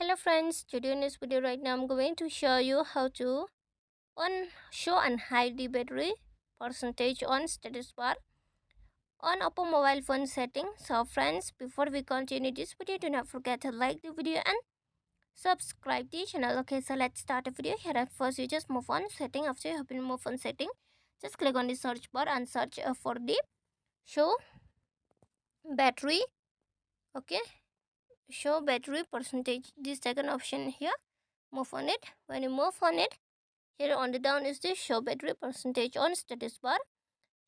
Hello friends, today in this video right now I'm going to show you how to show and hide the battery percentage on status bar on OPPO mobile phone setting. So friends, before we continue this video, do not forget to like the video and subscribe the channel. Okay, so let's start the video. Here at first you just move on setting. After you have been move on setting, just click on the search bar and search for the show battery. Okay, show battery percentage, the second option here. Move on it. When you move on it, here on the down is the show battery percentage on status bar.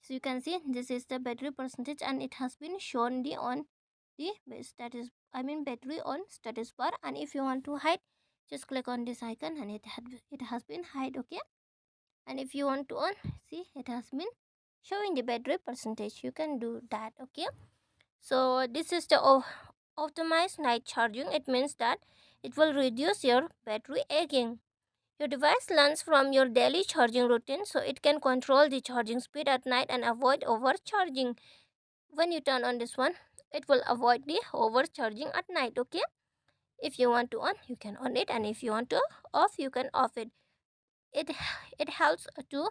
So you can see this is the battery percentage and it has been shown on the status, battery on status bar. And if you want to hide, just click on this icon and it has been hide. Okay, and if you want to on, see it has been showing the battery percentage. You can do that. Okay, so this is the optimized night charging. It means that it will reduce your battery aging. Your device learns from your daily charging routine, so it can control the charging speed at night and avoid overcharging. When you turn on this one, it will avoid the overcharging at night. Okay, if you want to on, you can on it, and if you want to off, you can off it. It helps to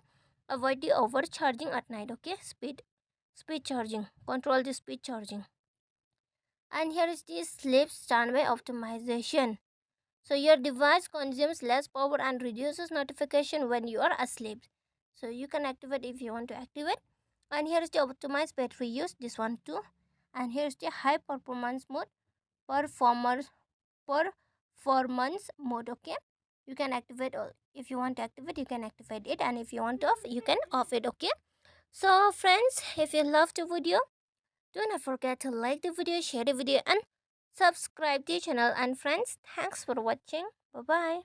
avoid the overcharging at night. Okay, speed charging, control the speed charging. And here is the sleep standby optimization. So your device consumes less power and reduces notification when you are asleep. So you can activate if you want to activate. And here is the optimized battery use, this one too. And here's the high performance mode, performance mode. Okay, you can activate if you want to activate, you can activate it, and if you want off, you can off it. Okay, so friends, if you love the video, do not forget to like the video, share the video, and subscribe the channel. And friends, thanks for watching. Bye bye.